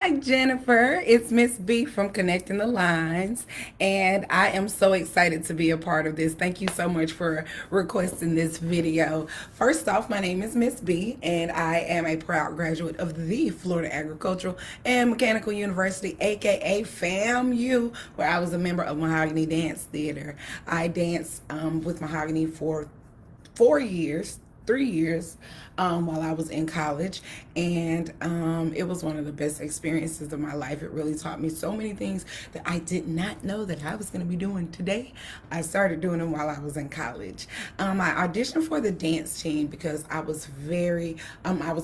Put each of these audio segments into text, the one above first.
Hi, Jennifer. It's Miss B from Connecting the Lines, and I am so excited to be a part of this. Thank you so much for requesting this video. First off, my name is Miss B, and I am a proud graduate of the Florida Agricultural and Mechanical University, aka FAMU, where I was a member of Mahogany Dance Theater. I danced with Mahogany for 4 years, 3 years, while I was in college, and it was one of the best experiences of my life. It really taught me so many things that I did not know that I was going to be doing today. I started doing them while I was in college. I auditioned for the dance team because I was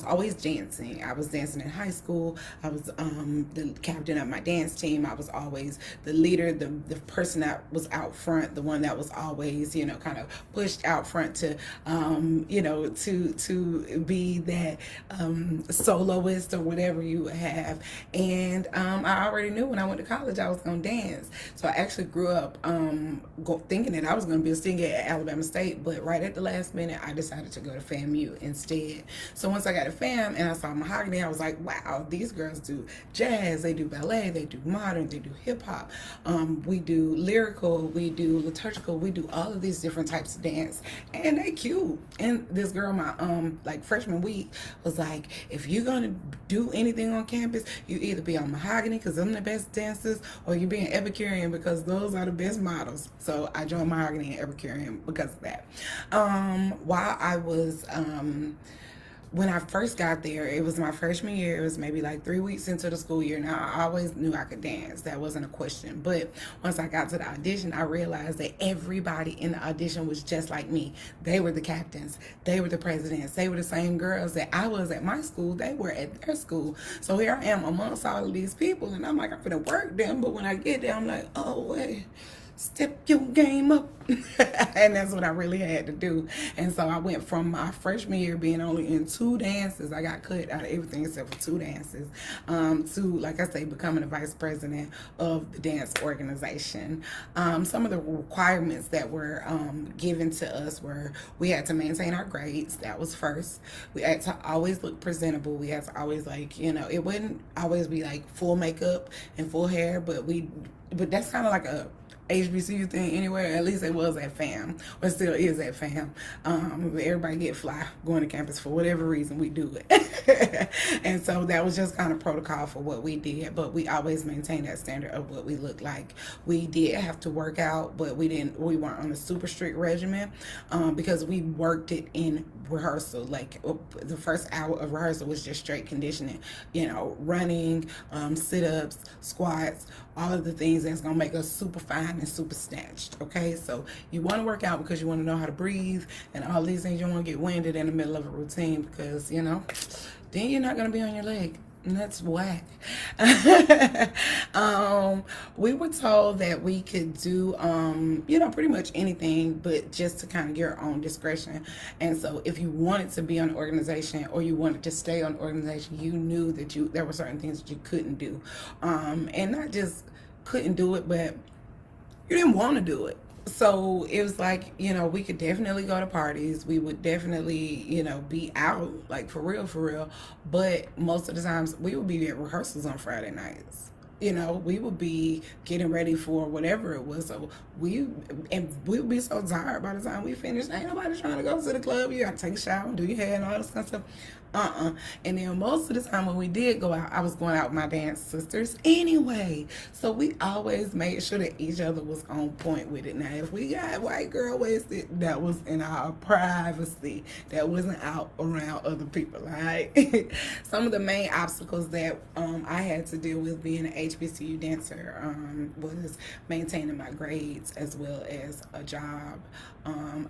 always dancing. I was dancing in high school. I was the captain of my dance team. I was always the leader, the person that was out front, the one that was always, kind of pushed out front to, to be that soloist or whatever you would have. And I already knew when I went to college I was going to dance. So I actually grew up thinking that I was going to be a singer at Alabama State, but right at the last minute I decided to go to FAMU instead. So once I got to FAM and I saw Mahogany, I was like, wow, these girls do jazz, they do ballet, they do modern, they do hip hop, we do lyrical, we do liturgical, we do all of these different types of dance, and they cute. And this girl, my freshman week, was like, if you're gonna do anything on campus, you either be on Mahogany because I'm the best dancers, or you be an Epicurean because those are the best models. So I joined Mahogany and Epicurean because of that. While I was when I first got there, it was my freshman year. It was maybe like 3 weeks into the school year. Now, I always knew I could dance. That wasn't a question. But once I got to the audition, I realized that everybody in the audition was just like me. They were the captains. They were the presidents. They were the same girls that I was at my school. They were at their school. So here I am amongst all of these people, and I'm like, I'm gonna work them. But when I get there, I'm like, oh, wait. Step your game up. And that's what I really had to do. And so I went from my freshman year being only in 2 dances, I got cut out of everything except for 2 dances, to, like I say, becoming the vice president of the dance organization. Some of the requirements that were given to us were, we had to maintain our grades. That was first. We had to always look presentable. We had to always, it wouldn't always be like full makeup and full hair, but that's kind of like a HBCU thing anywhere. At least it was at FAM, or still is at FAM. Everybody get fly going to campus for whatever reason. We do it. And so that was just kind of protocol for what we did, but we always maintained that standard of what we looked like. We did have to work out, but we weren't on a super strict regimen, because we worked it in rehearsal. Like the first hour of rehearsal was just straight conditioning, running, sit-ups, squats, all of the things that's gonna make us super fine and super snatched. Okay, so you want to work out because you want to know how to breathe and all these things. You don't want to get winded in the middle of a routine because then you're not gonna be on your leg, and that's whack. We were told that we could do pretty much anything, but just to kind of get our own discretion. And so if you wanted to be on an organization or you wanted to stay on an organization, you knew that there were certain things that you couldn't do, and not just couldn't do it, but you didn't want to do it. So it was like, we could definitely go to parties. We would definitely, be out, like for real. But most of the times we would be at rehearsals on Friday nights. We would be getting ready for whatever it was. So we would be so tired by the time we finished. Ain't nobody trying to go to the club. You got to take a shower and do your hair and all this kind of stuff. And then most of the time when we did go out, I was going out with my dance sisters anyway. So we always made sure that each other was on point with it. Now, if we got white girl wasted, that was in our privacy. That wasn't out around other people, all right? Some of the main obstacles that I had to deal with being an HBCU dancer was maintaining my grades as well as a job.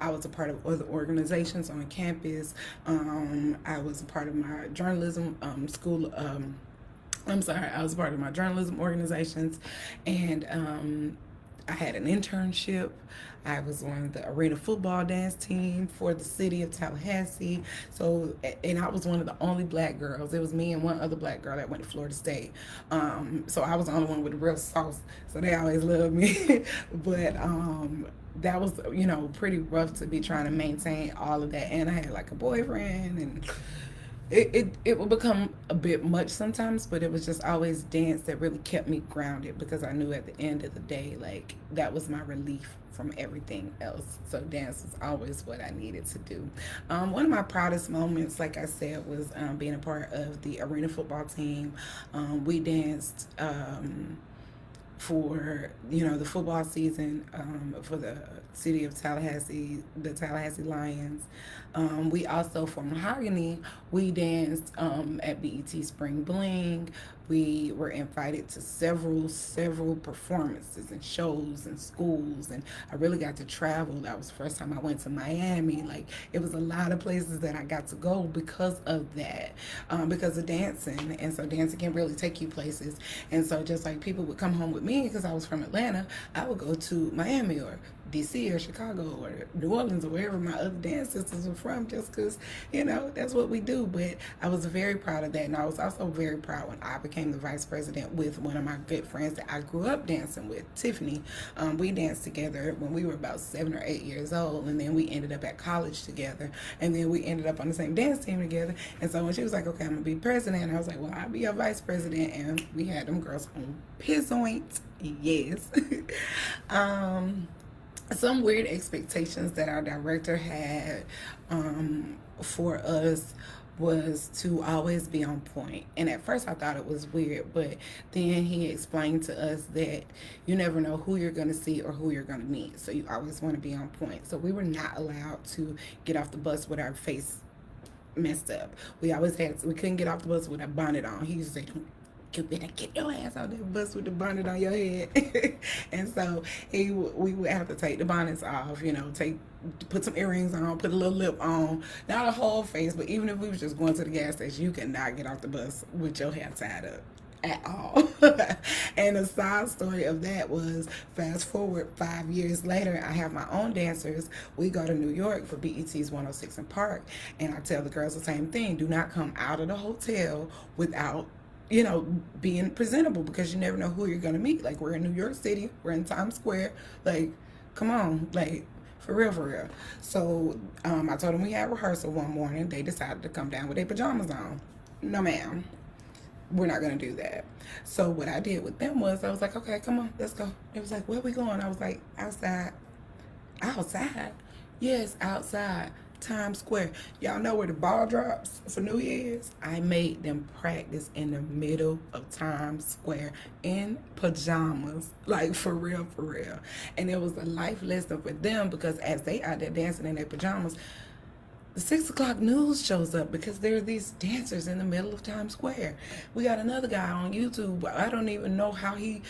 I was a part of other organizations on campus. I was a part of my journalism school. I was a part of my journalism organizations, and I had an internship. I was on the arena football dance team for the city of Tallahassee. So, and I was one of the only black girls. It was me and one other black girl that went to Florida State. So I was the only one with the real sauce. So they always loved me. But that was, pretty rough to be trying to maintain all of that. And I had like a boyfriend, and it would become a bit much sometimes, but it was just always dance that really kept me grounded, because I knew at the end of the day, like, that was my relief from everything else. So dance was always what I needed to do. One of my proudest moments, like I said, was being a part of the arena football team. We danced for, the football season, for the city of Tallahassee, the Tallahassee Lions. We also, for Mahogany, we danced at BET Spring Bling. We were invited to several performances and shows and schools, and I really got to travel. That was the first time I went to Miami. Like, it was a lot of places that I got to go because of that, because of dancing. And so dancing can really take you places. And so just like people would come home with me because I was from Atlanta, I would go to Miami or DC or Chicago or New Orleans or wherever my other dance sisters were from, just because, that's what we do. But I was very proud of that. And I was also very proud when I became the vice president with one of my good friends that I grew up dancing with, Tiffany. We danced together when we were about 7 or 8 years old, and then we ended up at college together, and then we ended up on the same dance team together. And so when she was like, okay, I'm gonna be president, I was like, well, I'll be your vice president. And we had them girls on pizzoint. Yes. Some weird expectations that our director had for us was to always be on point. And at first I thought it was weird, but then he explained to us that you never know who you're going to see or who you're going to meet. So you always want to be on point. So we were not allowed to get off the bus with our face messed up. We couldn't get off the bus with a bonnet on. He used to say, you better get your ass out that bus with the bonnet on your head. And so we would have to take the bonnets off, put some earrings on, put a little lip on, not a whole face, but even if we was just going to the gas station, you could not get off the bus with your hair tied up at all. And a side story of that was, fast forward 5 years later, I have my own dancers. We go to New York for BET's 106 and Park, and I tell the girls the same thing: do not come out of the hotel without being presentable, because you never know who you're gonna meet. Like, we're in New York City, we're in Times Square, like, come on, like, for real. So I told them we had rehearsal one morning. They decided to come down with their pajamas on. No, ma'am, we're not gonna do that. So what I did with them was, I was like, okay, come on, let's go. It was like, where we going? I was like, outside. Yes, outside Times Square. Y'all know where the ball drops for New Year's? I made them practice in the middle of Times Square in pajamas. Like, for real. And it was a life lesson for them, because as they out there dancing in their pajamas, the 6 o'clock news shows up because there are these dancers in the middle of Times Square. We got another guy on YouTube. I don't even know how he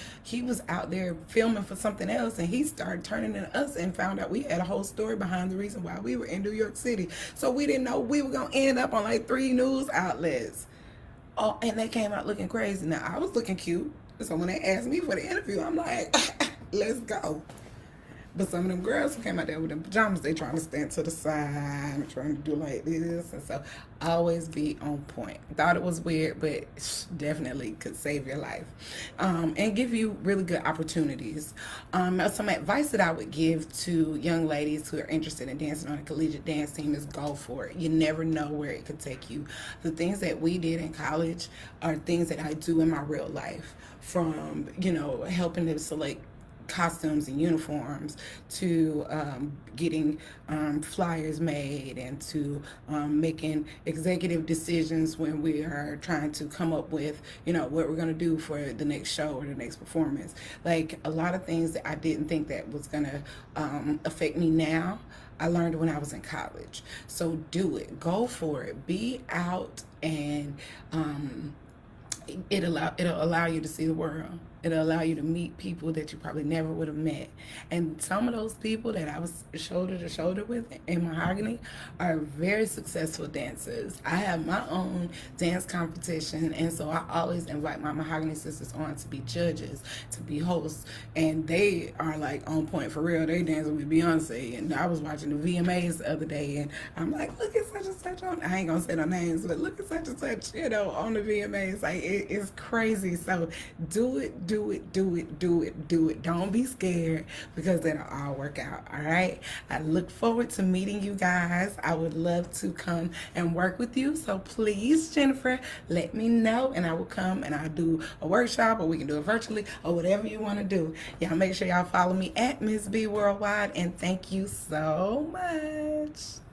was out there filming for something else, and he started turning to us and found out we had a whole story behind the reason why we were in New York City. So we didn't know we were going to end up on like 3 news outlets. Oh, and they came out looking crazy. Now, I was looking cute. So when they asked me for the interview, I'm like, let's go. But some of them girls who came out there with them pajamas, they trying to stand to the side, trying to do like this. And so always be on point. Thought it was weird, but definitely could save your life, and give you really good opportunities. Some advice that I would give to young ladies who are interested in dancing on a collegiate dance team is go for it. You never know where it could take you. The things that we did in college are things that I do in my real life, from, helping to select costumes and uniforms, to getting flyers made, and to making executive decisions when we are trying to come up with what we're going to do for the next show or the next performance. Like, a lot of things that I didn't think that was going to affect me now, I learned when I was in college. So do it, go for it, be out, and it'll allow you to see the world. It'll allow you to meet people that you probably never would have met. And some of those people that I was shoulder to shoulder with in Mahogany are very successful dancers. I have my own dance competition, and so I always invite my Mahogany sisters on to be judges, to be hosts, and they are like on point for real. They dancing with Beyonce, and I was watching the VMAs the other day, and I'm like, look at such and such on, I ain't gonna say no names, but look at such and such, on the VMAs. Like, it's crazy. So do it do it, do it, do it, do it. Don't be scared because it'll all work out. All right. I look forward to meeting you guys. I would love to come and work with you. So please, Jennifer, let me know and I will come and I'll do a workshop or we can do it virtually or whatever you want to do. Y'all make sure y'all follow me at Miss B Worldwide and thank you so much.